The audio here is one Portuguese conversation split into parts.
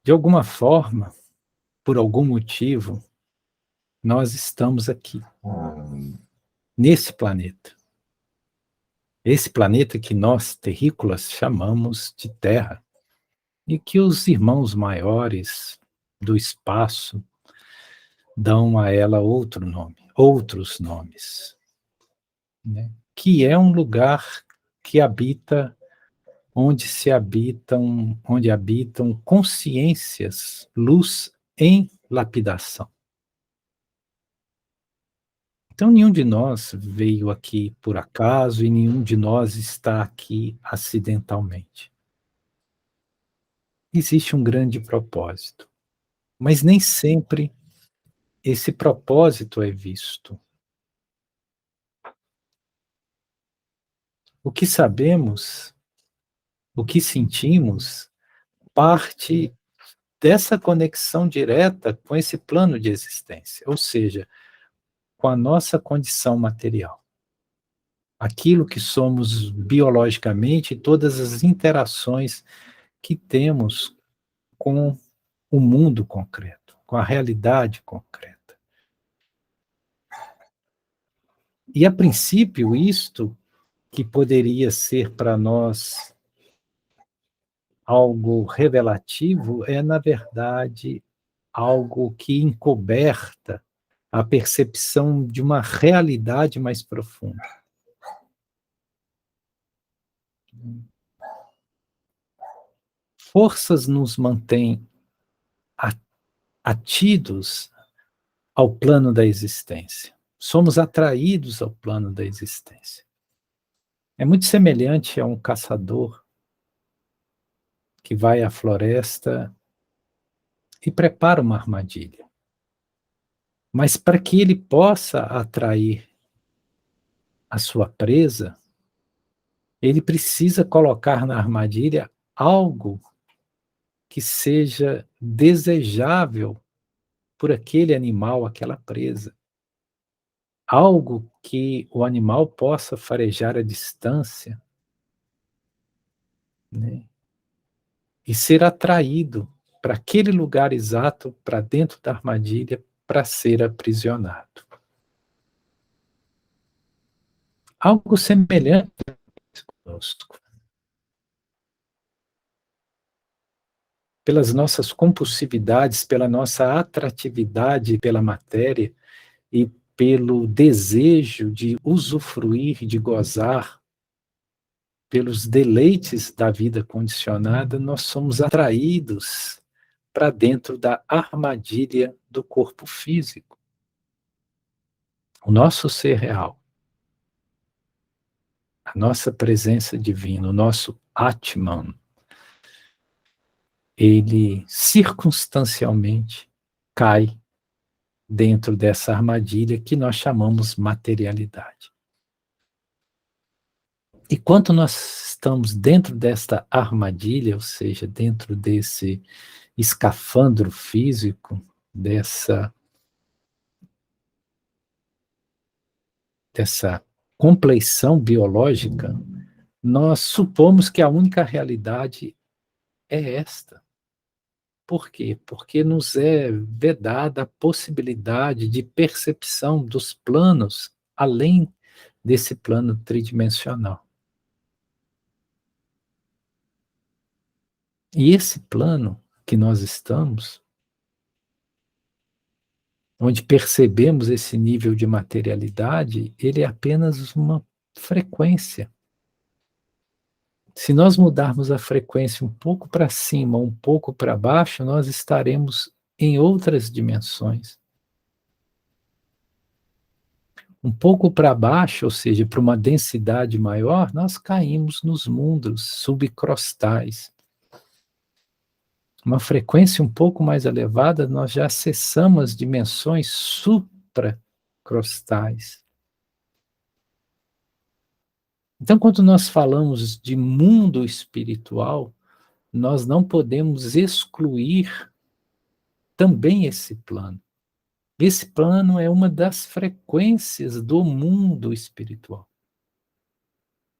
De alguma forma, por algum motivo, nós estamos aqui, nesse planeta. Esse planeta que nós, terrícolas, chamamos de Terra, e que os irmãos maiores do espaço dão a ela outro nome, outros nomes, né? Que é um lugar que habita, onde habitam consciências, luz em lapidação. Então, nenhum de nós veio aqui por acaso e nenhum de nós está aqui acidentalmente. Existe um grande propósito, mas nem sempre esse propósito é visto. O que sabemos, o que sentimos, parte dessa conexão direta com esse plano de existência, ou seja, com a nossa condição material. Aquilo que somos biologicamente, todas as interações que temos com o mundo concreto, com a realidade concreta. E, a princípio, isto que poderia ser para nós algo revelativo é, na verdade, algo que encoberta a percepção de uma realidade mais profunda. Forças nos mantêm atidos ao plano da existência. Somos atraídos ao plano da existência. É muito semelhante a um caçador que vai à floresta e prepara uma armadilha. Mas para que ele possa atrair a sua presa, ele precisa colocar na armadilha algo que seja desejável por aquele animal, aquela presa. Algo que o animal possa farejar à distância, né? E ser atraído para aquele lugar exato, para dentro da armadilha, para ser aprisionado. Algo semelhante conosco. Pelas nossas compulsividades, pela nossa atratividade pela matéria e pelo desejo de usufruir, de gozar, pelos deleites da vida condicionada, nós somos atraídos para dentro da armadilha do corpo físico. O nosso ser real, a nossa presença divina, o nosso Atman, ele circunstancialmente cai dentro dessa armadilha que nós chamamos materialidade. E quanto nós estamos dentro desta armadilha, ou seja, dentro desse escafandro físico, dessa compleição biológica, nós supomos que a única realidade é esta. Por quê? Porque nos é vedada a possibilidade de percepção dos planos além desse plano tridimensional. E esse plano que nós estamos, onde percebemos esse nível de materialidade, ele é apenas uma frequência. Se nós mudarmos a frequência um pouco para cima, um pouco para baixo, nós estaremos em outras dimensões. Um pouco para baixo, ou seja, para uma densidade maior, nós caímos nos mundos subcrostais. Uma frequência um pouco mais elevada, nós já acessamos as dimensões supracrostais. Então, quando nós falamos de mundo espiritual, nós não podemos excluir também esse plano. Esse plano é uma das frequências do mundo espiritual,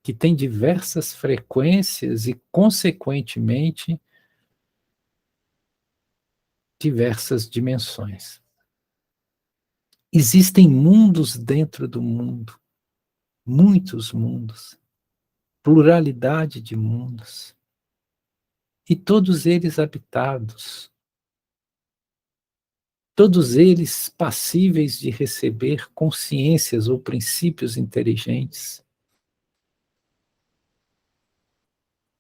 que tem diversas frequências e, consequentemente, diversas dimensões. Existem mundos dentro do mundo, muitos mundos, pluralidade de mundos, e todos eles habitados, todos eles passíveis de receber consciências ou princípios inteligentes.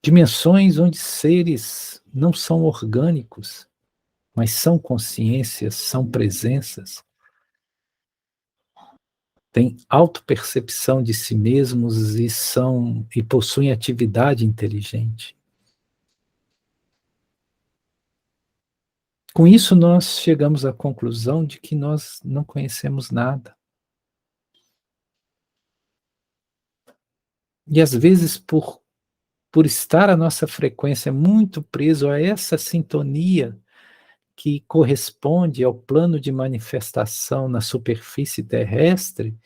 Dimensões onde seres não são orgânicos, mas são consciências, são presenças, têm autopercepção de si mesmos e possuem atividade inteligente. Com isso, nós chegamos à conclusão de que nós não conhecemos nada. E às vezes, por estar a nossa frequência muito preso a essa sintonia que corresponde ao plano de manifestação na superfície terrestre,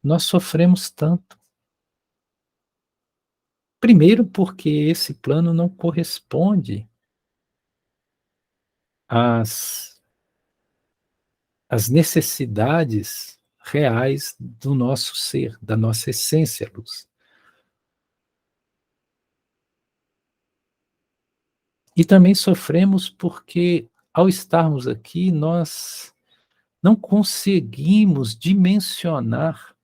nós sofremos tanto. Primeiro, porque esse plano não corresponde às necessidades reais do nosso ser, da nossa essência luz. E também sofremos porque, ao estarmos aqui, nós não conseguimos dimensionar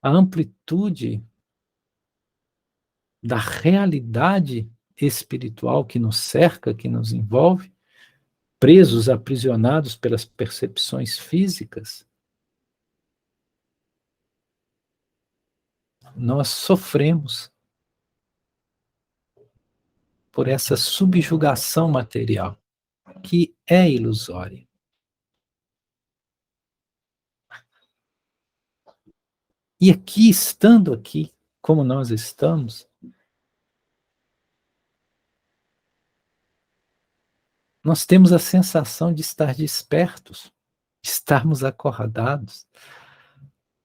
a amplitude da realidade espiritual que nos cerca, que nos envolve, presos, aprisionados pelas percepções físicas. Nós sofremos por essa subjugação material, que é ilusória. E aqui, estando aqui, como nós estamos, nós temos a sensação de estar despertos, de estarmos acordados.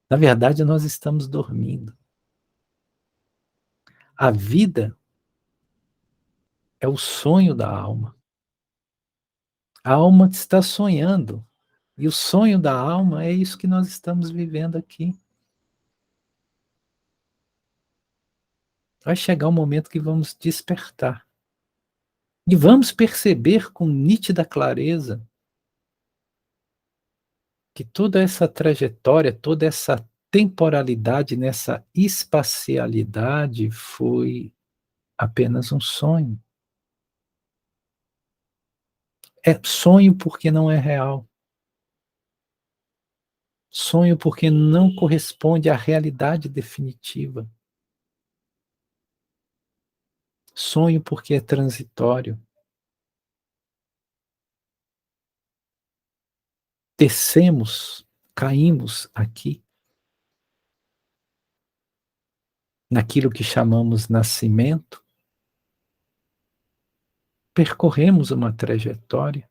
Na verdade, nós estamos dormindo. A vida é o sonho da alma. A alma está sonhando. E o sonho da alma é isso que nós estamos vivendo aqui. Vai chegar um momento que vamos despertar. E vamos perceber com nítida clareza que toda essa trajetória, toda essa temporalidade, nessa espacialidade, foi apenas um sonho. É sonho porque não é real. Sonho porque não corresponde à realidade definitiva. Sonho porque é transitório. Descemos, caímos aqui, naquilo que chamamos nascimento, percorremos uma trajetória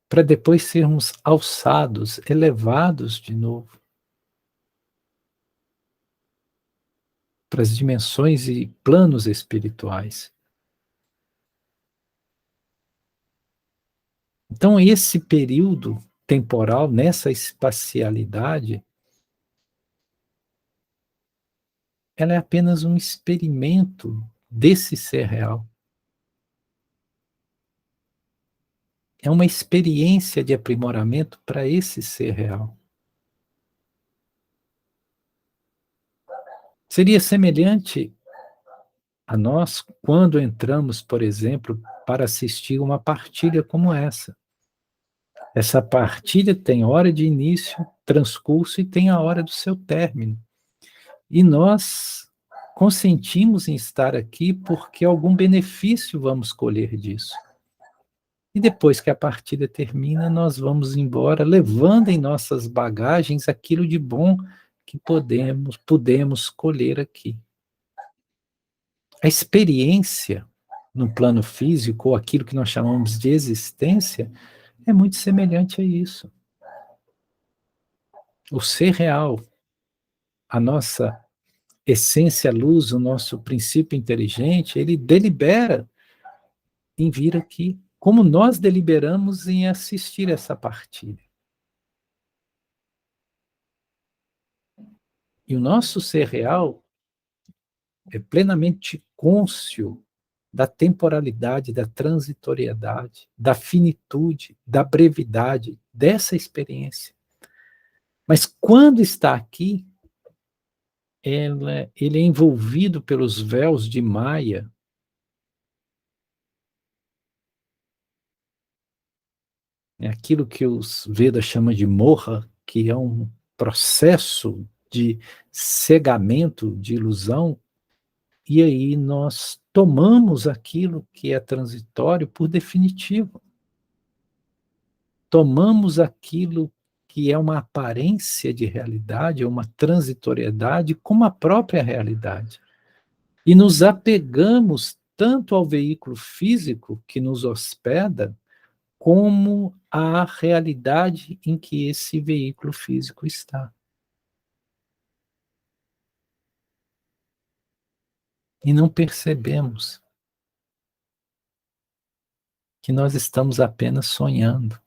para depois sermos alçados, elevados de novo para as dimensões e planos espirituais. Então, esse período temporal, nessa espacialidade, ela é apenas um experimento desse ser real. É uma experiência de aprimoramento para esse ser real. Seria semelhante a nós quando entramos, por exemplo, para assistir uma partilha como essa. Essa partilha tem hora de início, transcurso e tem a hora do seu término. E nós consentimos em estar aqui porque algum benefício vamos colher disso. E depois que a partida termina, nós vamos embora, levando em nossas bagagens aquilo de bom que pudemos colher aqui. A experiência no plano físico, ou aquilo que nós chamamos de existência, é muito semelhante a isso. O ser real, a nossa essência luz, o nosso princípio inteligente, ele delibera em vir aqui. como nós deliberamos em assistir essa partilha. E o nosso ser real é plenamente cônscio da temporalidade, da transitoriedade, da finitude, da brevidade dessa experiência. Mas quando está aqui, ele é envolvido pelos véus de Maya, é aquilo que os Vedas chamam de moha, que é um processo de cegamento, de ilusão, e aí nós tomamos aquilo que é transitório por definitivo. Tomamos aquilo que é uma aparência de realidade, uma transitoriedade, como a própria realidade. E nos apegamos tanto ao veículo físico que nos hospeda, como à realidade em que esse veículo físico está. E não percebemos que nós estamos apenas sonhando.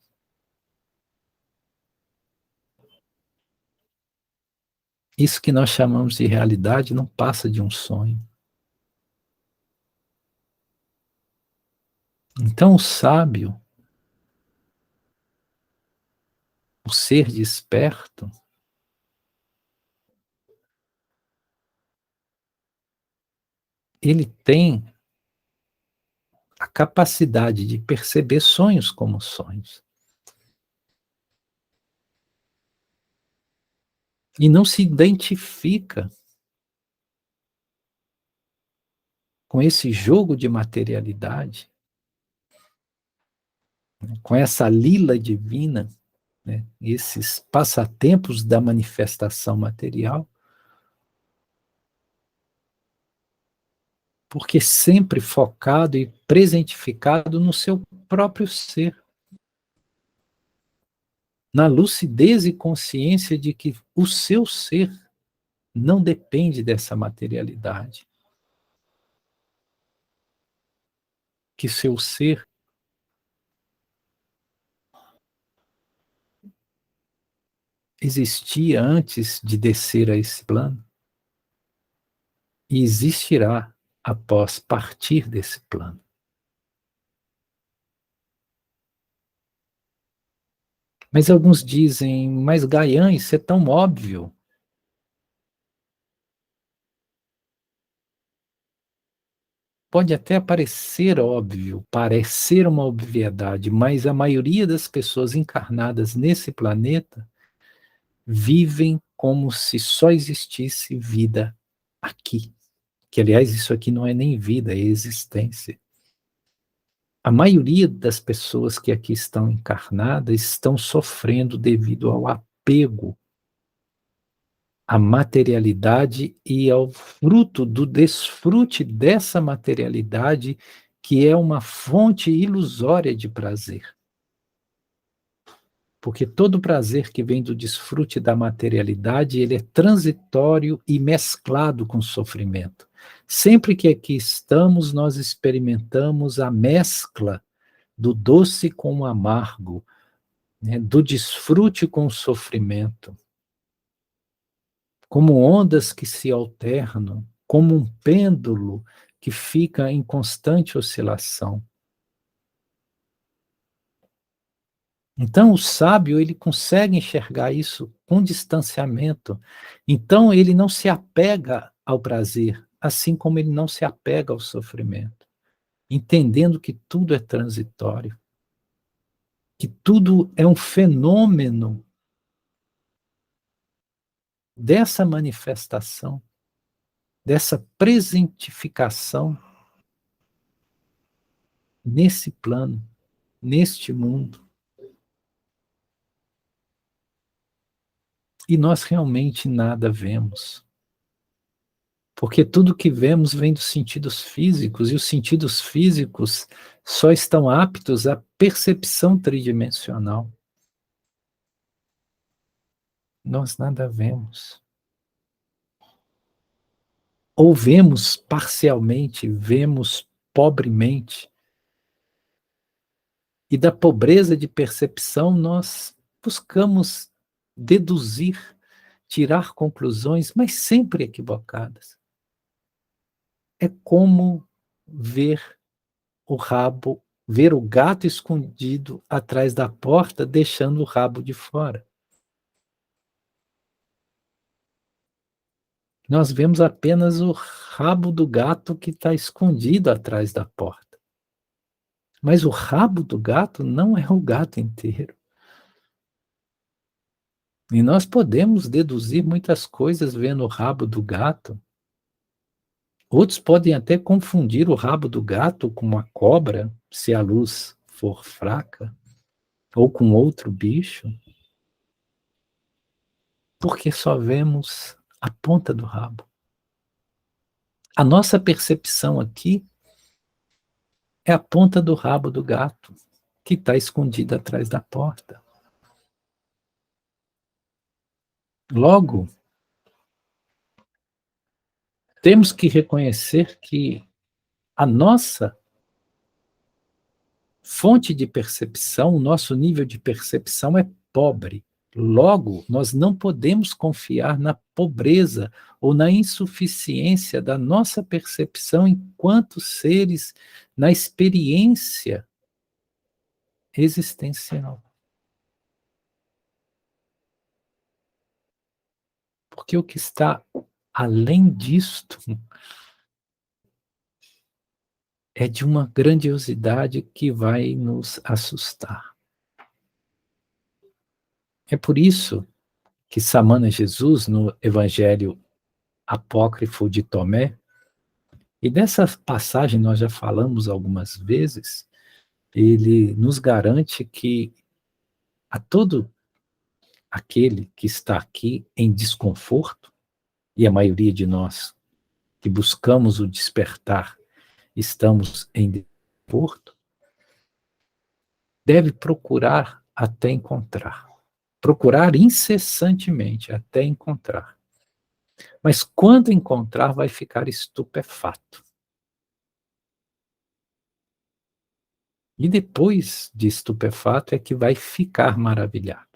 Isso que nós chamamos de realidade não passa de um sonho. Então, o sábio, o ser desperto, ele tem a capacidade de perceber sonhos como sonhos. E não se identifica com esse jogo de materialidade, com essa lila divina, né, esses passatempos da manifestação material, porque sempre focado e presentificado no seu próprio ser, na lucidez e consciência de que o seu ser não depende dessa materialidade, que seu ser existia antes de descer a esse plano e existirá após partir desse plano. Mas alguns dizem, mas Gaian, isso é tão óbvio. Pode até parecer óbvio, parecer uma obviedade, mas a maioria das pessoas encarnadas nesse planeta vivem como se só existisse vida aqui. Que, aliás, isso aqui não é nem vida, é existência. A maioria das pessoas que aqui estão encarnadas estão sofrendo devido ao apego à materialidade e ao fruto do desfrute dessa materialidade, que é uma fonte ilusória de prazer. Porque todo prazer que vem do desfrute da materialidade, ele é transitório e mesclado com sofrimento. Sempre que aqui estamos, nós experimentamos a mescla do doce com o amargo, né, do desfrute com o sofrimento, como ondas que se alternam, como um pêndulo que fica em constante oscilação. Então, o sábio, ele consegue enxergar isso com distanciamento. Então, ele não se apega ao prazer, assim como ele não se apega ao sofrimento, entendendo que tudo é transitório, que tudo é um fenômeno dessa manifestação, dessa presentificação nesse plano, neste mundo. E nós realmente nada vemos. Porque tudo que vemos vem dos sentidos físicos, e os sentidos físicos só estão aptos à percepção tridimensional. Nós nada vemos. Ou vemos parcialmente, vemos pobremente. E da pobreza de percepção nós buscamos deduzir, tirar conclusões, mas sempre equivocadas. É como ver ver o gato escondido atrás da porta, deixando o rabo de fora. Nós vemos apenas o rabo do gato que está escondido atrás da porta. Mas o rabo do gato não é o gato inteiro. E nós podemos deduzir muitas coisas vendo o rabo do gato. Outros podem até confundir o rabo do gato com uma cobra, se a luz for fraca, ou com outro bicho, porque só vemos a ponta do rabo. A nossa percepção aqui é a ponta do rabo do gato, que está escondida atrás da porta. Logo, temos que reconhecer que a nossa fonte de percepção, o nosso nível de percepção é pobre. Logo, nós não podemos confiar na pobreza ou na insuficiência da nossa percepção enquanto seres na experiência existencial. Porque o que está além disto é de uma grandiosidade que vai nos assustar. É por isso que Samana Jesus, no Evangelho Apócrifo de Tomé, e dessa passagem nós já falamos algumas vezes, ele nos garante que a todo aquele que está aqui em desconforto, e a maioria de nós que buscamos o despertar estamos em desconforto, deve procurar até encontrar. Procurar incessantemente até encontrar. Mas quando encontrar, vai ficar estupefato. E depois de estupefato é que vai ficar maravilhado.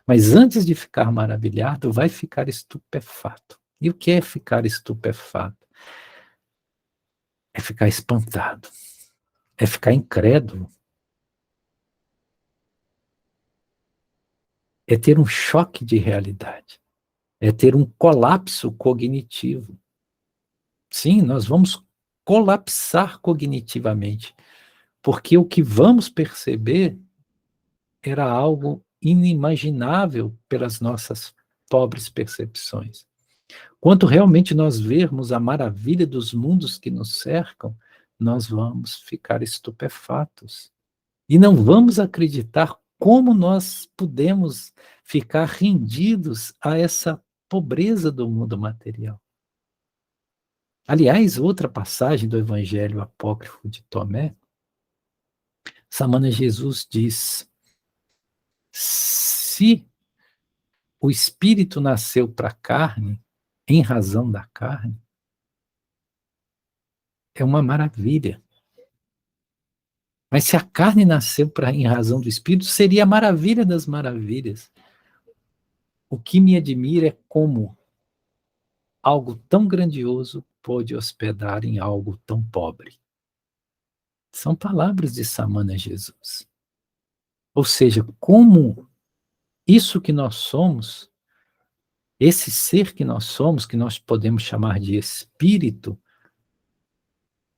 Mas antes de ficar maravilhado, vai ficar estupefato. E o que é ficar estupefato? É ficar espantado. É ficar incrédulo. É ter um choque de realidade. É ter um colapso cognitivo. Sim, nós vamos colapsar cognitivamente, porque o que vamos perceber era algo inimaginável pelas nossas pobres percepções. Quanto realmente nós vermos a maravilha dos mundos que nos cercam, nós vamos ficar estupefatos. E não vamos acreditar como nós podemos ficar rendidos a essa pobreza do mundo material. Aliás, outra passagem do Evangelho Apócrifo de Tomé, Samana Jesus diz: se o espírito nasceu para a carne, em razão da carne, é uma maravilha. Mas se a carne nasceu em razão do espírito, seria a maravilha das maravilhas. O que me admira é como algo tão grandioso pode hospedar em algo tão pobre. São palavras de Samana Jesus. Ou seja, como isso que nós somos, esse ser que nós somos, que nós podemos chamar de espírito,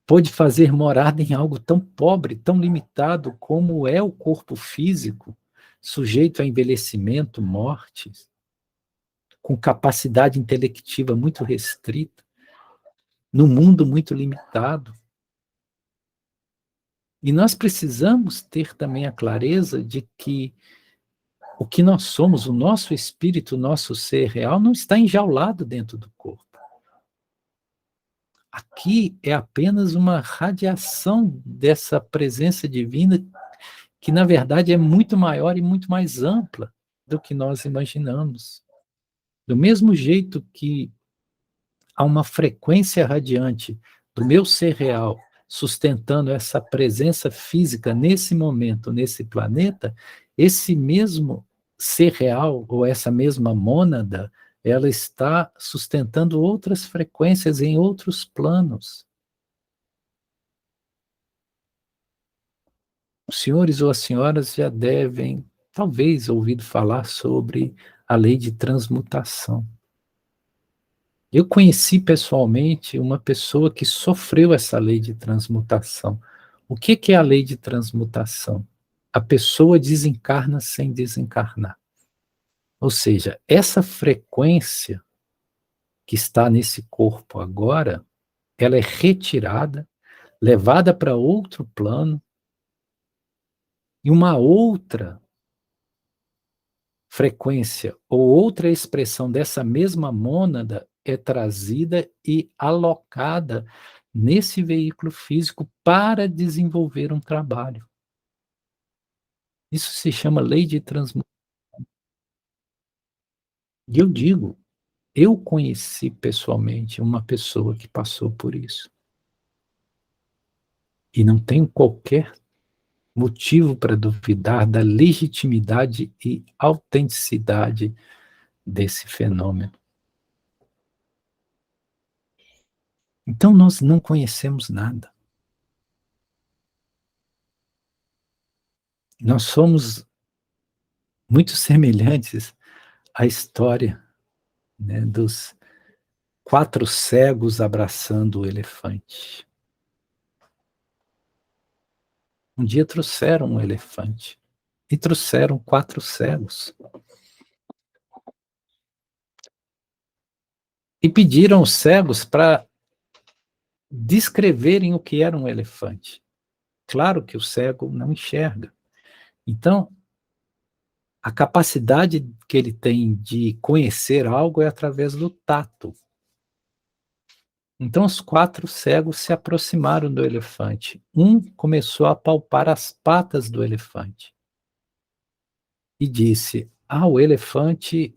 pode fazer morada em algo tão pobre, tão limitado como é o corpo físico, sujeito a envelhecimento, morte, com capacidade intelectiva muito restrita, num mundo muito limitado. E nós precisamos ter também a clareza de que o que nós somos, o nosso espírito, o nosso ser real, não está enjaulado dentro do corpo. Aqui é apenas uma radiação dessa presença divina que, na verdade, é muito maior e muito mais ampla do que nós imaginamos. Do mesmo jeito que há uma frequência radiante do meu ser real sustentando essa presença física nesse momento, nesse planeta, esse mesmo ser real, ou essa mesma mônada, ela está sustentando outras frequências em outros planos. Os senhores ou as senhoras já devem, talvez, ouvido falar sobre a lei de transmutação. Eu conheci pessoalmente uma pessoa que sofreu essa lei de transmutação. O que é a lei de transmutação? A pessoa desencarna sem desencarnar. Ou seja, essa frequência que está nesse corpo agora, ela é retirada, levada para outro plano, e uma outra frequência ou outra expressão dessa mesma mônada é trazida e alocada nesse veículo físico para desenvolver um trabalho. Isso se chama lei de transmutação. E eu digo, eu conheci pessoalmente uma pessoa que passou por isso. E não tenho qualquer motivo para duvidar da legitimidade e autenticidade desse fenômeno. Então nós não conhecemos nada. Nós somos muito semelhantes à história, né, dos 4 cegos abraçando o elefante. Um dia trouxeram um elefante e trouxeram 4 cegos. E pediram aos cegos para descreverem o que era um elefante. Claro que o cego não enxerga. Então, a capacidade que ele tem de conhecer algo é através do tato. Então, os 4 cegos se aproximaram do elefante. Um começou a palpar as patas do elefante e disse: "Ah, o elefante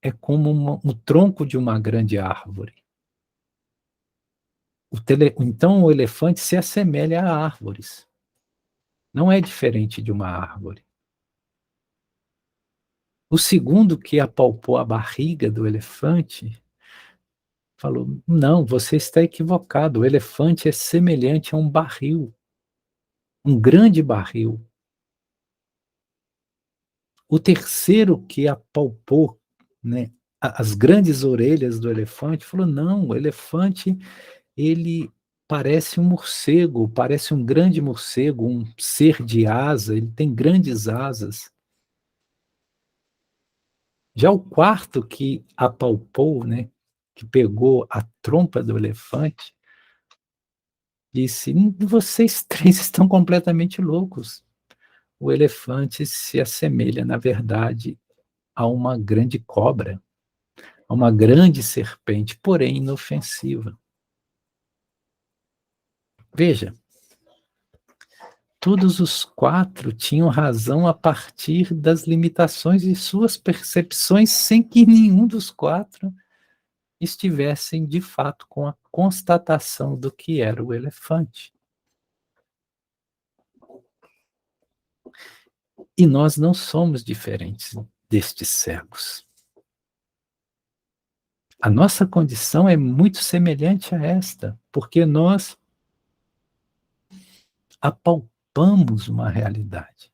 é como um tronco de uma grande árvore. Então, o elefante se assemelha a árvores. Não é diferente de uma árvore." O segundo, que apalpou a barriga do elefante, falou: "Não, você está equivocado. O elefante é semelhante a um barril, um grande barril." O terceiro, que apalpou, né, as grandes orelhas do elefante, falou: "Não, o elefante, ele parece um morcego, parece um grande morcego, um ser de asa, ele tem grandes asas." Já o quarto, que apalpou, né, que pegou a trompa do elefante, disse: Vocês três estão completamente loucos. O elefante se assemelha, na verdade, a uma grande cobra, a uma grande serpente, porém inofensiva." Veja, todos os 4 tinham razão a partir das limitações de suas percepções, sem que nenhum dos 4 estivessem, de fato, com a constatação do que era o elefante. E nós não somos diferentes destes cegos. A nossa condição é muito semelhante a esta, porque nós apalpamos uma realidade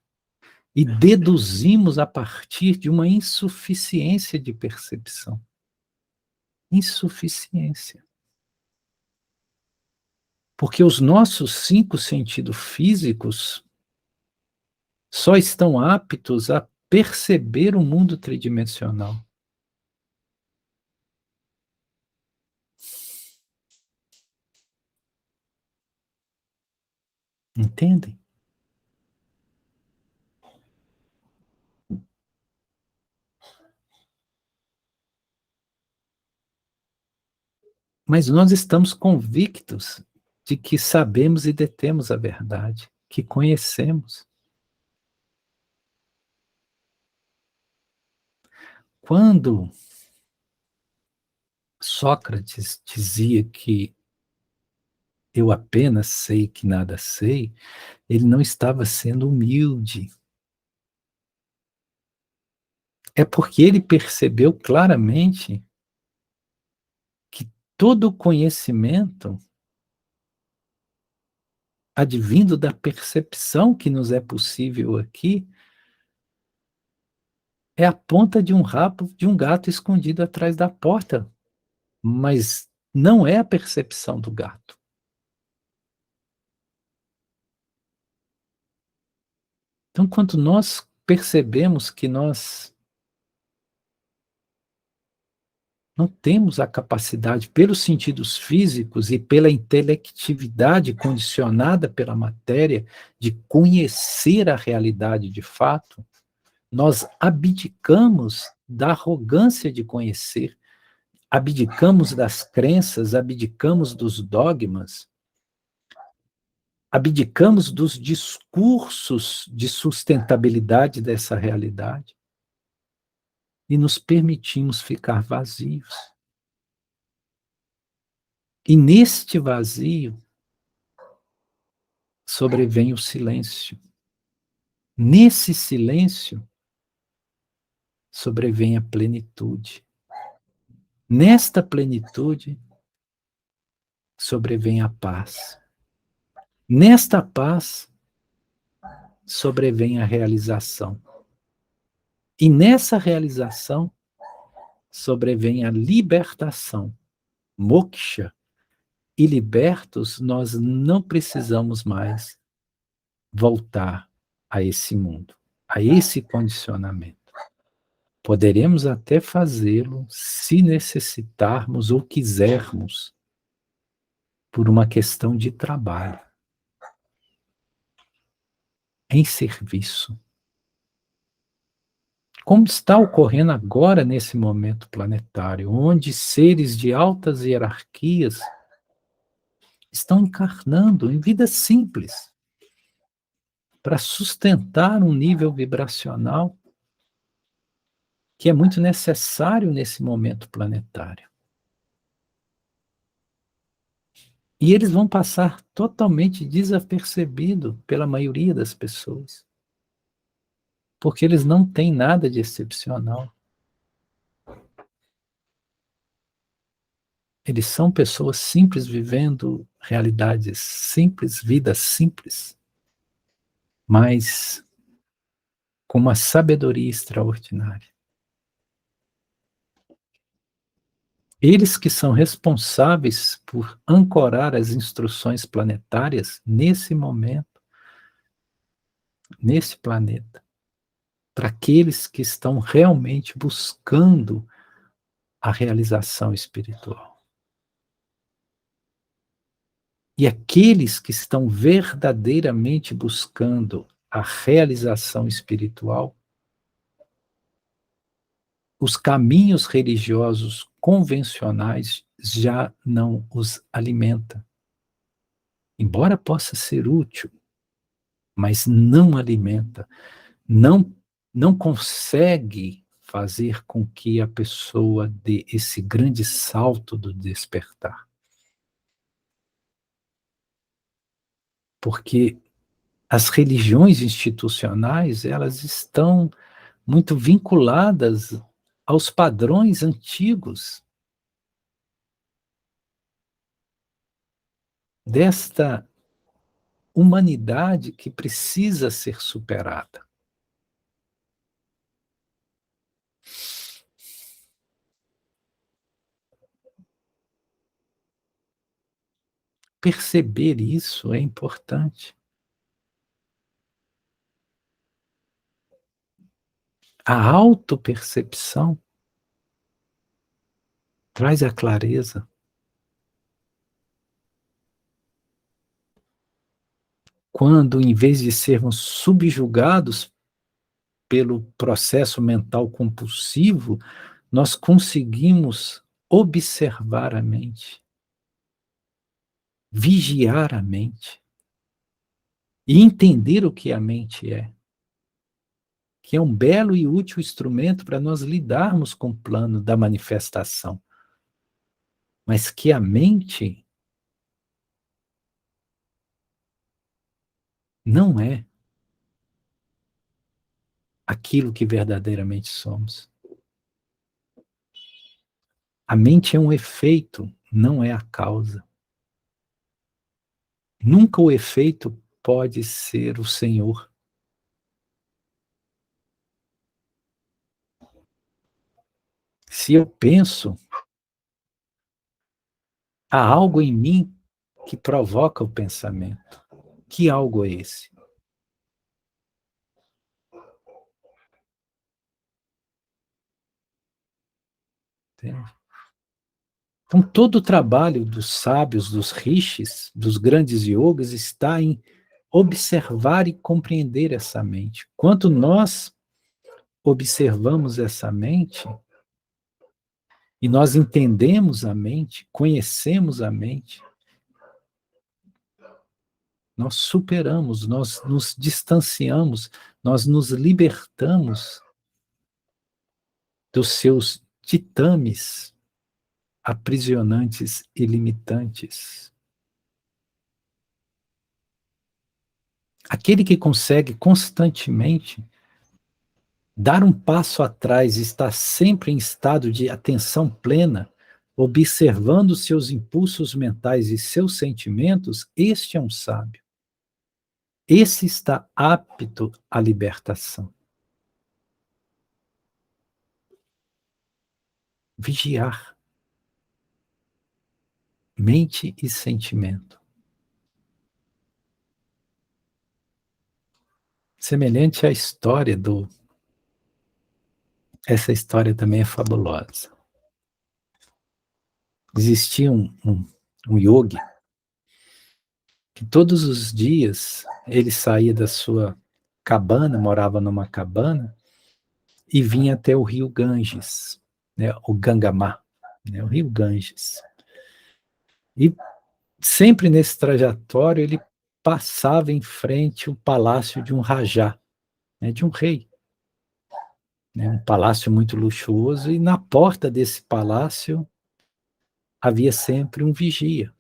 e deduzimos a partir de uma insuficiência de percepção. Insuficiência. Porque os nossos 5 sentidos físicos só estão aptos a perceber o mundo tridimensional. Entendem? Mas nós estamos convictos de que sabemos e detemos a verdade, que conhecemos. Quando Sócrates dizia que eu apenas sei que nada sei, ele não estava sendo humilde. É porque ele percebeu claramente que todo conhecimento advindo da percepção que nos é possível aqui, é a ponta de um rabo de um gato escondido atrás da porta, mas não é a percepção do gato. Então, quando nós percebemos que nós não temos a capacidade, pelos sentidos físicos e pela intelectividade condicionada pela matéria, de conhecer a realidade de fato, nós abdicamos da arrogância de conhecer, abdicamos das crenças, abdicamos dos dogmas, abdicamos dos discursos de sustentabilidade dessa realidade e nos permitimos ficar vazios. E neste vazio sobrevém o silêncio. Nesse silêncio sobrevém a plenitude. Nesta plenitude sobrevém a paz. Nesta paz sobrevém a realização. E nessa realização sobrevém a libertação, moksha. E libertos, nós não precisamos mais voltar a esse mundo, a esse condicionamento. Poderemos até fazê-lo se necessitarmos ou quisermos, por uma questão de trabalho, em serviço. Como está ocorrendo agora nesse momento planetário, onde seres de altas hierarquias estão encarnando em vida simples para sustentar um nível vibracional que é muito necessário nesse momento planetário. E eles vão passar totalmente desapercebido pela maioria das pessoas, porque eles não têm nada de excepcional. Eles são pessoas simples vivendo realidades simples, vidas simples, mas com uma sabedoria extraordinária. Eles que são responsáveis por ancorar as instruções planetárias nesse momento, nesse planeta, para aqueles que estão realmente buscando a realização espiritual. E aqueles que estão verdadeiramente buscando a realização espiritual, os caminhos religiosos convencionais já não os alimenta. Embora possa ser útil, mas não alimenta, não consegue fazer com que a pessoa dê esse grande salto do despertar. Porque as religiões institucionais, elas estão muito vinculadas aos padrões antigos desta humanidade que precisa ser superada. Perceber isso é importante. A autopercepção traz a clareza. Quando, em vez de sermos subjugados pelo processo mental compulsivo, nós conseguimos observar a mente, vigiar a mente e entender o que a mente é, que é um belo e útil instrumento para nós lidarmos com o plano da manifestação, mas que a mente não é aquilo que verdadeiramente somos. A mente é um efeito, não é a causa. Nunca o efeito pode ser o Senhor. Se eu penso, há algo em mim que provoca o pensamento. Que algo é esse? Entende? Então, todo o trabalho dos sábios, dos rishis, dos grandes yogas, está em observar e compreender essa mente. Quanto nós observamos essa mente, e nós entendemos a mente, conhecemos a mente, nós superamos, nós nos distanciamos, nós nos libertamos dos seus ditames aprisionantes e limitantes. Aquele que consegue constantemente dar um passo atrás, estar sempre em estado de atenção plena, observando seus impulsos mentais e seus sentimentos, este é um sábio. Esse está apto à libertação. Vigiar mente e sentimento. Semelhante à história do... Essa história também é fabulosa. Existia um yogi que todos os dias ele saía da sua cabana, morava numa cabana, e vinha até o rio Ganges, né, o Gangamá, né, o rio Ganges. E sempre nesse trajetório ele passava em frente ao palácio de um rajá, né, de um rei, né, um palácio muito luxuoso, e na porta desse palácio havia sempre um vigia,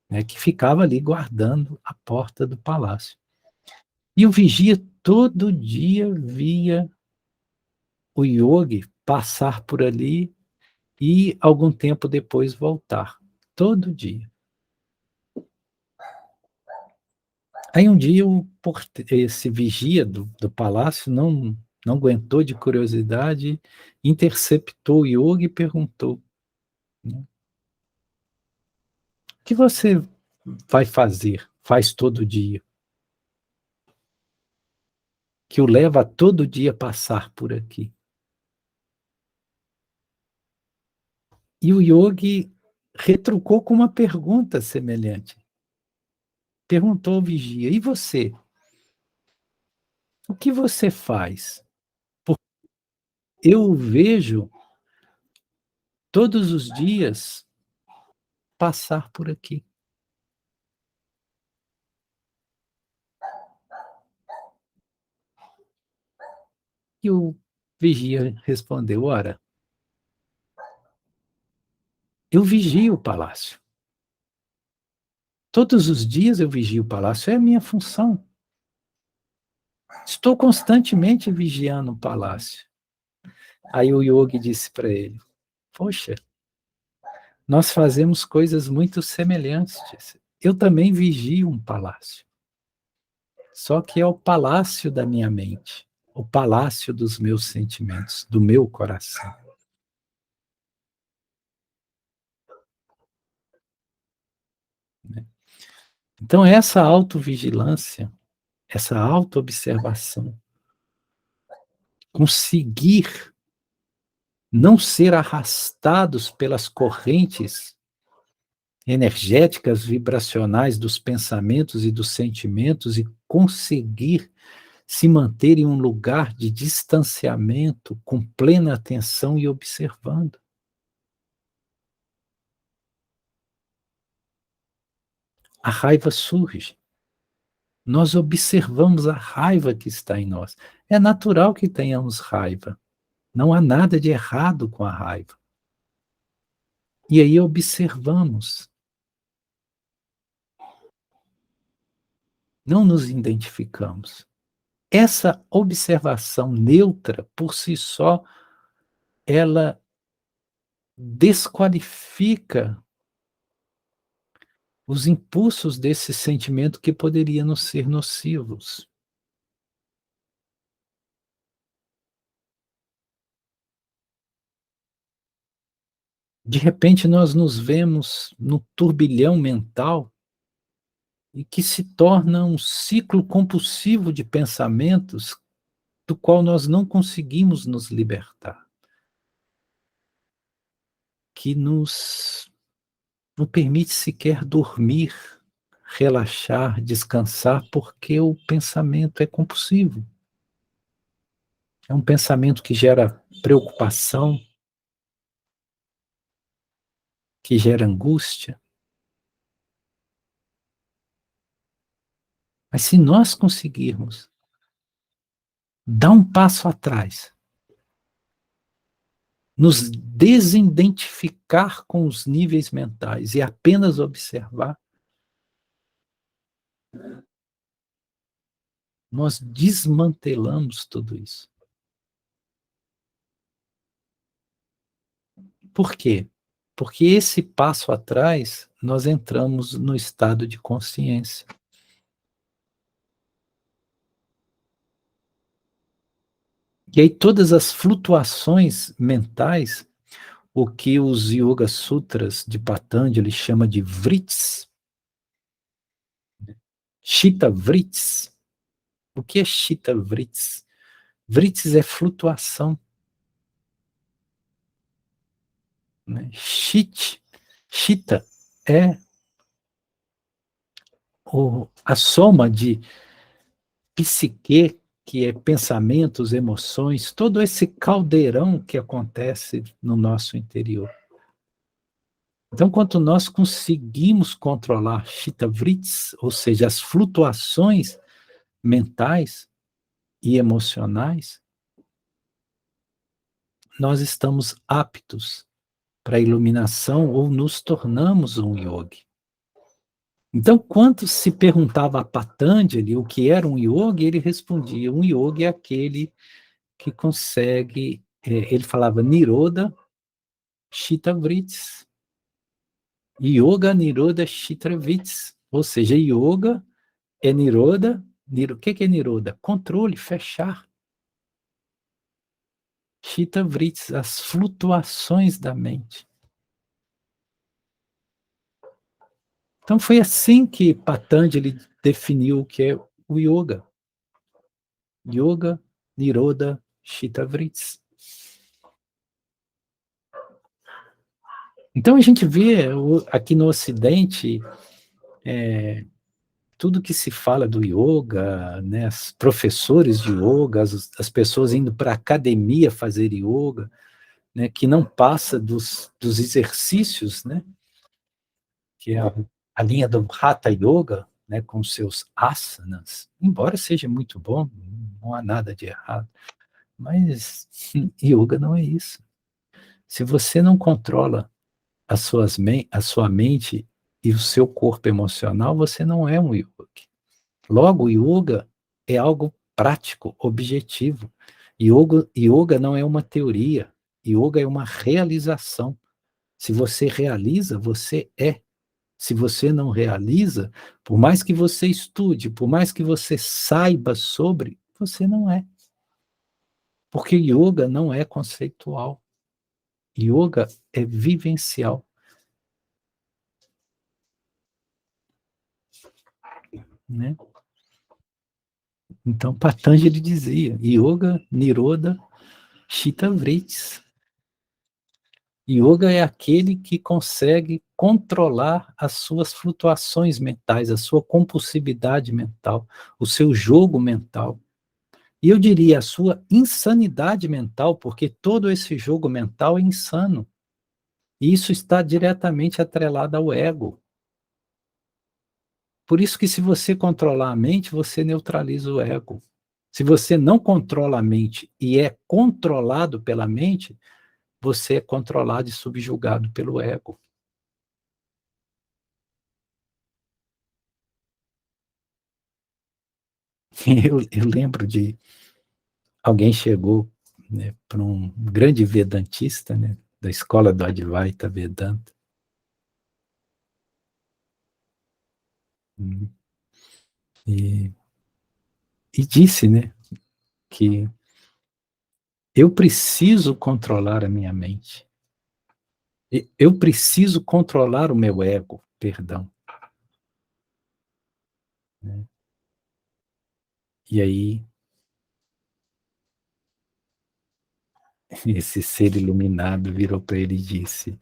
né, que ficava ali guardando a porta do palácio. E o vigia todo dia via o yogi passar por ali e algum tempo depois voltar, todo dia. Aí um dia esse vigia do palácio não aguentou de curiosidade, interceptou o yogi e perguntou, né, o que você vai fazer, faz todo dia, que o leva a todo dia passar por aqui? E o yogi retrucou com uma pergunta semelhante. Perguntou ao vigia, e você? O que você faz? Porque eu o vejo todos os dias passar por aqui. E o vigia respondeu, ora, eu vigio o palácio. Todos os dias eu vigio o palácio, é a minha função. Estou constantemente vigiando o palácio. Aí o yogi disse para ele, poxa, nós fazemos coisas muito semelhantes. Eu também vigio um palácio. Só que é o palácio da minha mente, o palácio dos meus sentimentos, do meu coração. Então, essa autovigilância, essa autoobservação, conseguir não ser arrastados pelas correntes energéticas, vibracionais dos pensamentos e dos sentimentos e conseguir se manter em um lugar de distanciamento, com plena atenção e observando. A raiva surge. Nós observamos a raiva que está em nós. É natural que tenhamos raiva. Não há nada de errado com a raiva. E aí observamos. Não nos identificamos. Essa observação neutra, por si só, ela desqualifica os impulsos desse sentimento que poderiam nos ser nocivos. De repente, nós nos vemos no turbilhão mental e que se torna um ciclo compulsivo de pensamentos do qual nós não conseguimos nos libertar, que nos não permite sequer dormir, relaxar, descansar, porque o pensamento é compulsivo. É um pensamento que gera preocupação, que gera angústia. Mas se nós conseguirmos dar um passo atrás, nos desidentificar com os níveis mentais e apenas observar, nós desmantelamos tudo isso. Por quê? Porque esse passo atrás, nós entramos no estado de consciência. E aí todas as flutuações mentais, o que os Yoga Sutras de Patanjali chama de vrits, Chitta vrits. O que é Chitta vrits? Vrits é flutuação. Né? Chitta é a soma de psique, que é pensamentos, emoções, todo esse caldeirão que acontece no nosso interior. Então, quando nós conseguimos controlar Chitta vrits, ou seja, as flutuações mentais e emocionais, nós estamos aptos para a iluminação ou nos tornamos um yogi. Então, quando se perguntava a Patanjali o que era um yogi, ele respondia: um yogi é aquele que consegue, ele falava Niroda Chitta vrits, Yoga Niroda Chitta vrits, ou seja, yoga é Niroda. O que é Niroda? Controle, fechar. Chitta vrits, as flutuações da mente. Então foi assim que Patanjali definiu o que é o yoga. Yoga Niroda Chitta vrits. Então a gente vê aqui no Ocidente tudo que se fala do yoga, né, os professores de yoga, as pessoas indo para a academia fazer yoga, né, que não passa dos exercícios, né, que é a linha do Hatha Yoga, né, com seus asanas, embora seja muito bom, não há nada de errado, mas yoga não é isso. Se você não controla a sua mente e o seu corpo emocional, você não é um yogi. Logo, yoga é algo prático, objetivo. Yoga não é uma teoria. Yoga é uma realização. Se você realiza, você é. Se você não realiza, por mais que você estude, por mais que você saiba sobre, você não é. Porque yoga não é conceitual. Yoga é vivencial. Né? Então, Patanjali dizia, Yoga Niroda Chitta vrits. Yoga é aquele que consegue controlar as suas flutuações mentais, a sua compulsividade mental, o seu jogo mental. E eu diria a sua insanidade mental, porque todo esse jogo mental é insano. E isso está diretamente atrelado ao ego. Por isso que se você controlar a mente, você neutraliza o ego. Se você não controla a mente e é controlado pela mente, você é controlado e subjugado pelo ego. Eu lembro de alguém chegou, né, para um grande vedantista, né, da escola do Advaita Vedanta, e, e disse, né, que eu preciso controlar a minha mente. Eu preciso controlar o meu ego, perdão. Né? E aí, esse ser iluminado virou para ele e disse: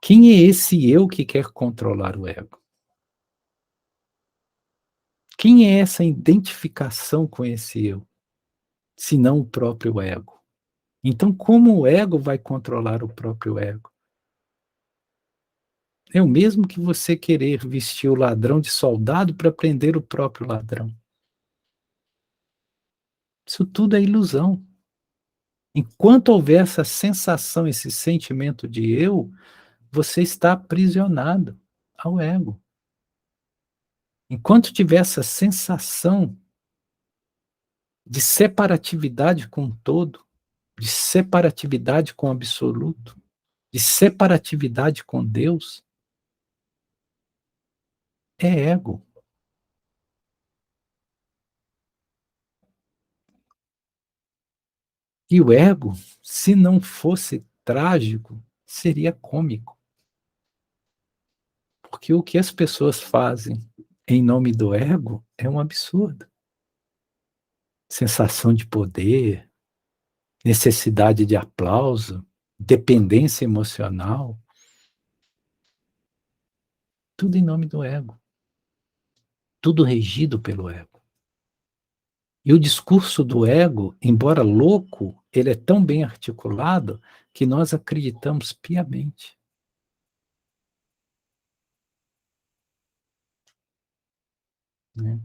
quem é esse eu que quer controlar o ego? Quem é essa identificação com esse eu, se não o próprio ego? Então, como o ego vai controlar o próprio ego? É o mesmo que você querer vestir o ladrão de soldado para prender o próprio ladrão. Isso tudo é ilusão. Enquanto houver essa sensação, esse sentimento de eu, você está aprisionado ao ego. Enquanto tiver essa sensação de separatividade com o todo, de separatividade com o absoluto, de separatividade com Deus, é ego. E o ego, se não fosse trágico, seria cômico. Porque o que as pessoas fazem em nome do ego é um absurdo. Sensação de poder, necessidade de aplauso, dependência emocional, tudo em nome do ego. Tudo regido pelo ego. E o discurso do ego, embora louco, ele é tão bem articulado que nós acreditamos piamente. Né?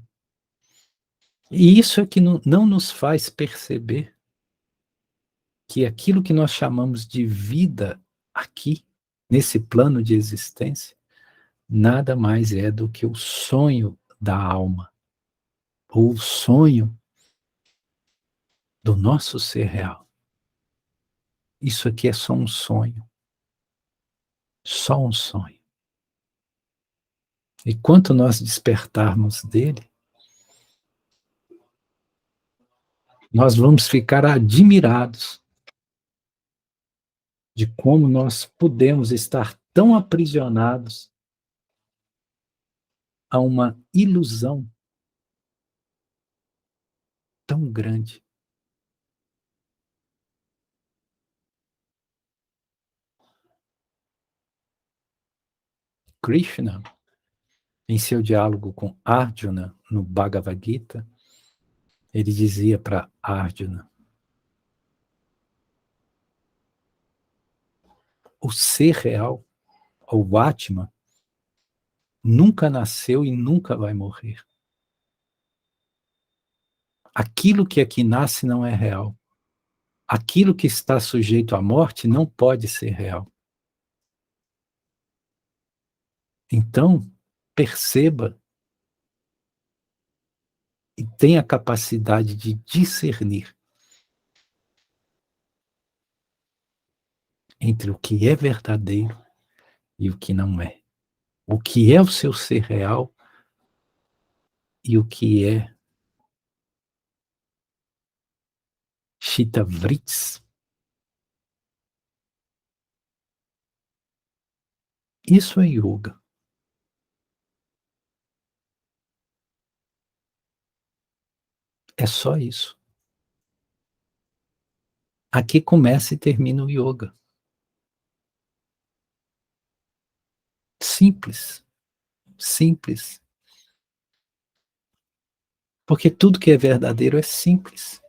E isso é que não nos faz perceber que aquilo que nós chamamos de vida aqui, nesse plano de existência, nada mais é do que o sonho da alma, ou o sonho do nosso ser real. Isso aqui é só um sonho. Só um sonho. E quanto nós despertarmos dele, nós vamos ficar admirados de como nós podemos estar tão aprisionados a uma ilusão tão grande. Krishna, em seu diálogo com Arjuna, no Bhagavad Gita, ele dizia para Arjuna: o ser real, o Atma, nunca nasceu e nunca vai morrer. Aquilo que aqui nasce não é real. Aquilo que está sujeito à morte não pode ser real. Então, perceba e tenha a capacidade de discernir entre o que é verdadeiro e o que não é. O que é o seu ser real e o que é Chitta-Vrits. Isso é yoga. É só isso. Aqui começa e termina o yoga. Simples. Simples. Porque tudo que é verdadeiro é simples.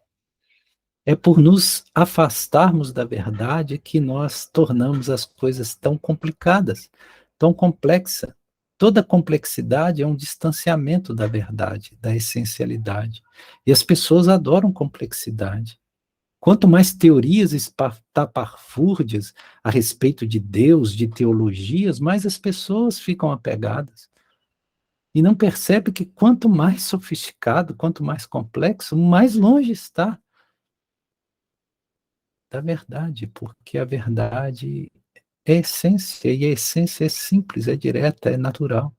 É por nos afastarmos da verdade que nós tornamos as coisas tão complicadas, tão complexas. Toda complexidade é um distanciamento da verdade, da essencialidade. E as pessoas adoram complexidade. Quanto mais teorias estapafúrdias a respeito de Deus, de teologias, mais as pessoas ficam apegadas. e não percebe que quanto mais sofisticado, quanto mais complexo, mais longe está da verdade, porque a verdade é essência, e a essência é simples, é direta, é natural.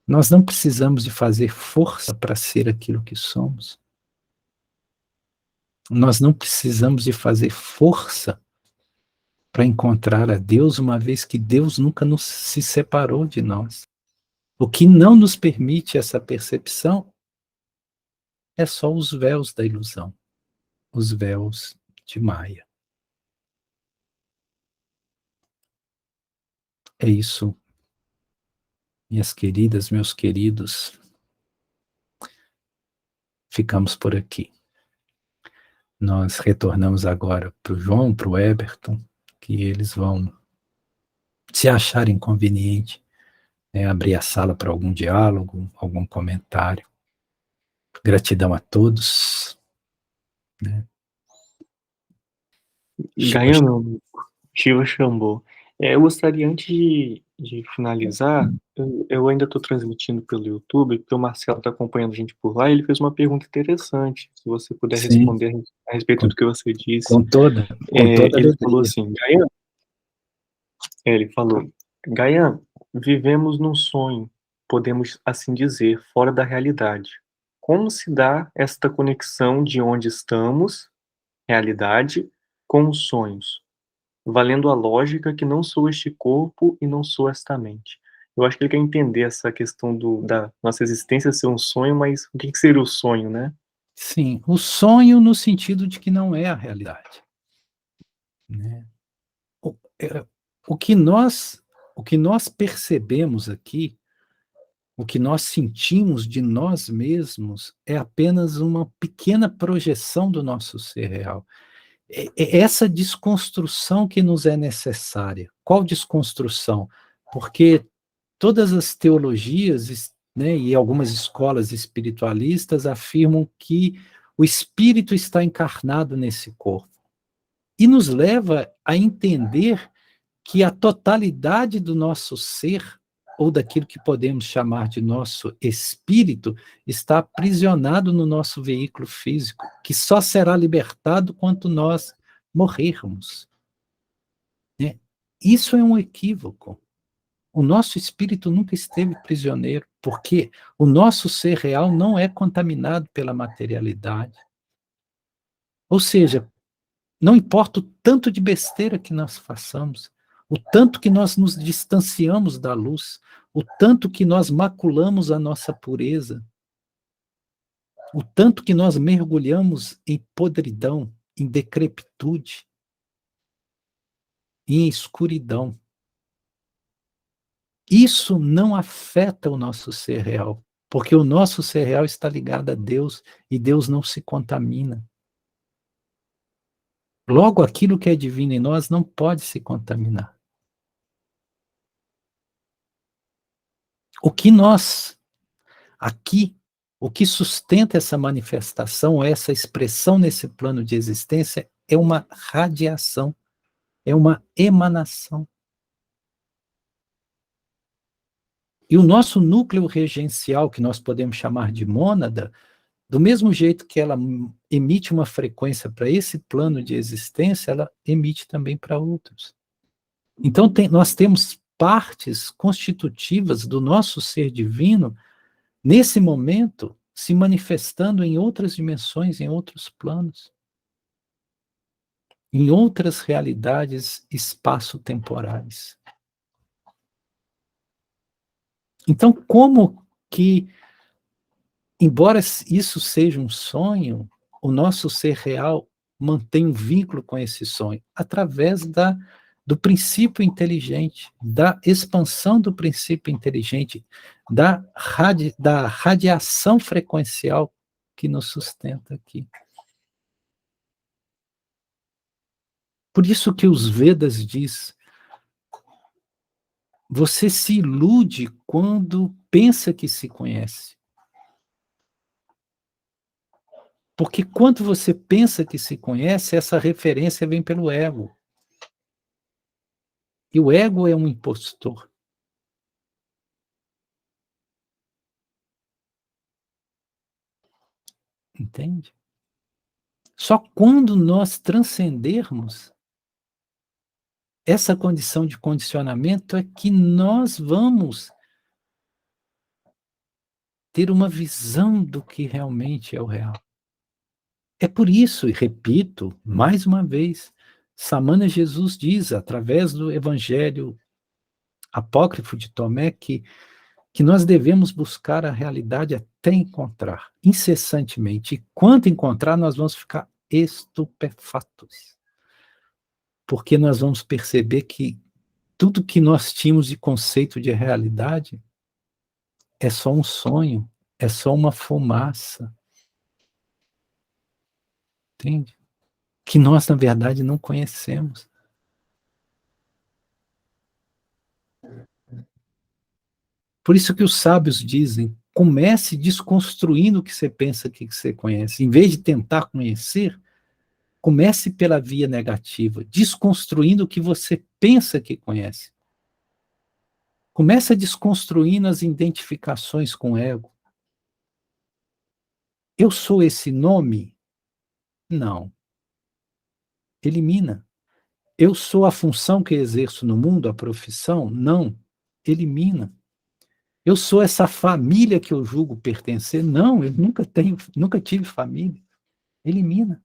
Nós não precisamos de fazer força para ser aquilo que somos. Nós não precisamos de fazer força para encontrar a Deus, uma vez que Deus nunca se separou de nós. O que não nos permite essa percepção é só os véus da ilusão, os véus de Maia. É isso, minhas queridas, meus queridos. Ficamos por aqui. Nós retornamos agora para o João, para o Eberton, que eles vão, se acharem conveniente, abrir a sala para algum diálogo, algum comentário. Gratidão a todos. Né? Gaiano, Shiva Shambho. Eu gostaria, antes de finalizar, eu ainda estou transmitindo pelo YouTube, porque o Marcelo está acompanhando a gente por lá, e ele fez uma pergunta interessante, se você puder Sim, responder a respeito com, do que você disse. com toda Ele falou alegria. assim, Gaian, ele falou, Gaian, vivemos num sonho, podemos assim dizer, fora da realidade. Como se dá esta conexão de onde estamos, realidade, com os sonhos? Valendo a lógica que não sou este corpo e não sou esta mente. Eu acho que ele quer entender essa questão da nossa existência ser um sonho, mas o que seria o sonho, né? Sim, o sonho no sentido de que não é a realidade. Né? O, é, o, que nós, o que nós percebemos aqui, o que nós sentimos de nós mesmos, é apenas uma pequena projeção do nosso ser real. É essa desconstrução que nos é necessária. Qual desconstrução? Porque todas as teologias, né, e algumas escolas espiritualistas afirmam que o espírito está encarnado nesse corpo. E nos leva a entender que a totalidade do nosso ser, ou daquilo que podemos chamar de nosso espírito, está aprisionado no nosso veículo físico, que só será libertado quando nós morrermos. Né? Isso é um equívoco. O nosso espírito nunca esteve prisioneiro, porque o nosso ser real não é contaminado pela materialidade. Ou seja, não importa o tanto de besteira que nós façamos, o tanto que nós nos distanciamos da luz, o tanto que nós maculamos a nossa pureza, o tanto que nós mergulhamos em podridão, em decrepitude, em escuridão. Isso não afeta o nosso ser real, porque o nosso ser real está ligado a Deus e Deus não se contamina. Logo, aquilo que é divino em nós não pode se contaminar. O que nós, aqui, o que sustenta essa manifestação, essa expressão nesse plano de existência, é uma radiação, é uma emanação. E o nosso núcleo regencial, que nós podemos chamar de mônada, do mesmo jeito que ela emite uma frequência para esse plano de existência, ela emite também para outros. Então, nós temos partes constitutivas do nosso ser divino, nesse momento, se manifestando em outras dimensões, em outros planos, em outras realidades espaço-temporais. Então, como que, embora isso seja um sonho, o nosso ser real mantém um vínculo com esse sonho através do princípio inteligente, da expansão do princípio inteligente, da radiação frequencial que nos sustenta aqui. Por isso que os Vedas diz, você se ilude quando pensa que se conhece. Porque quando você pensa que se conhece, essa referência vem pelo ego. E o ego é um impostor. Entende? Só quando nós transcendermos essa condição de condicionamento é que nós vamos ter uma visão do que realmente é o real. É por isso, e repito, mais uma vez, Samana Jesus diz, através do Evangelho apócrifo de Tomé, que nós devemos buscar a realidade até encontrar, incessantemente. E quando encontrar, nós vamos ficar estupefatos. Porque nós vamos perceber que tudo que nós tínhamos de conceito de realidade é só um sonho, é só uma fumaça. Entende? Que nós, na verdade, não conhecemos. Por isso que os sábios dizem, comece desconstruindo o que você pensa que você conhece. Em vez de tentar conhecer, comece pela via negativa, desconstruindo o que você pensa que conhece. Comece desconstruindo as identificações com o ego. Eu sou esse nome? Não. Elimina. Eu sou a função que exerço no mundo, a profissão? Não. Elimina. Eu sou essa família que eu julgo pertencer? Não, eu nunca tive família. Elimina.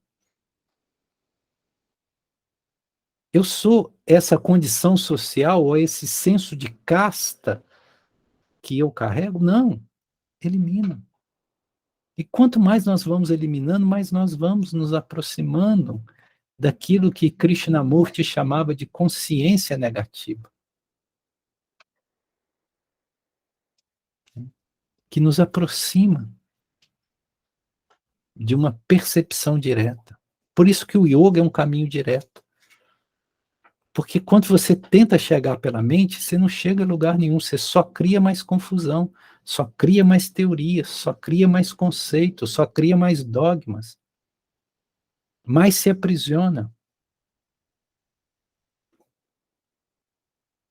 Eu sou essa condição social ou esse senso de casta que eu carrego? Não. Elimina. E quanto mais nós vamos eliminando, mais nós vamos nos aproximando daquilo que Krishnamurti chamava de consciência negativa. Que nos aproxima de uma percepção direta. Por isso que o yoga é um caminho direto. Porque quando você tenta chegar pela mente, você não chega a lugar nenhum, você só cria mais confusão, só cria mais teorias, só cria mais conceitos, só cria mais dogmas. Mais se aprisiona.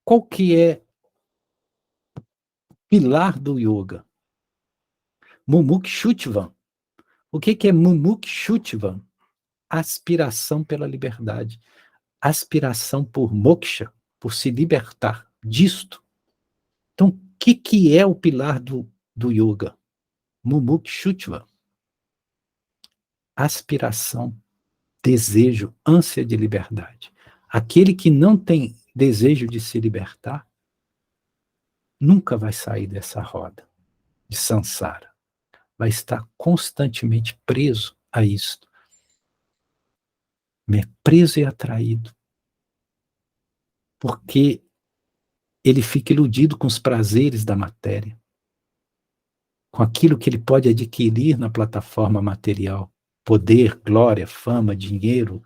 Qual que é o pilar do yoga? Mumukshutvam. O que é Mumukshutvam? Aspiração pela liberdade. Aspiração por moksha, por se libertar disto. Então, o que é o pilar do yoga? Mumukshutva. Aspiração, desejo, ânsia de liberdade. Aquele que não tem desejo de se libertar, nunca vai sair dessa roda de samsara. Vai estar constantemente preso a isto. Preso e atraído. Porque ele fica iludido com os prazeres da matéria, com aquilo que ele pode adquirir na plataforma material, poder, glória, fama, dinheiro,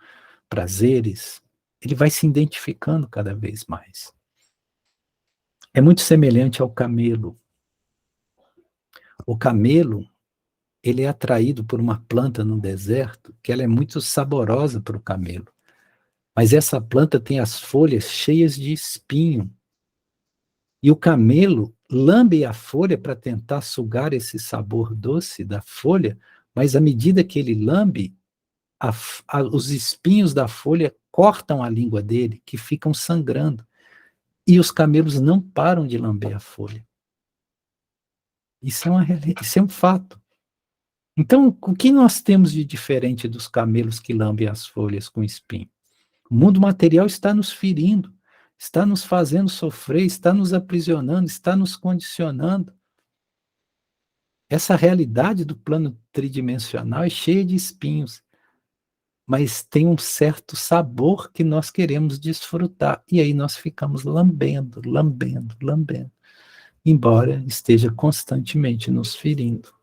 prazeres, ele vai se identificando cada vez mais. É muito semelhante ao camelo. O camelo, ele é atraído por uma planta no deserto, que ela é muito saborosa para o camelo. Mas essa planta tem as folhas cheias de espinho. E o camelo lambe a folha para tentar sugar esse sabor doce da folha, mas à medida que ele lambe, os espinhos da folha cortam a língua dele, que ficam sangrando. E os camelos não param de lamber a folha. Isso é um fato. Então, o que nós temos de diferente dos camelos que lambem as folhas com espinho? O mundo material está nos ferindo, está nos fazendo sofrer, está nos aprisionando, está nos condicionando. Essa realidade do plano tridimensional é cheia de espinhos, mas tem um certo sabor que nós queremos desfrutar, e aí nós ficamos lambendo, embora esteja constantemente nos ferindo.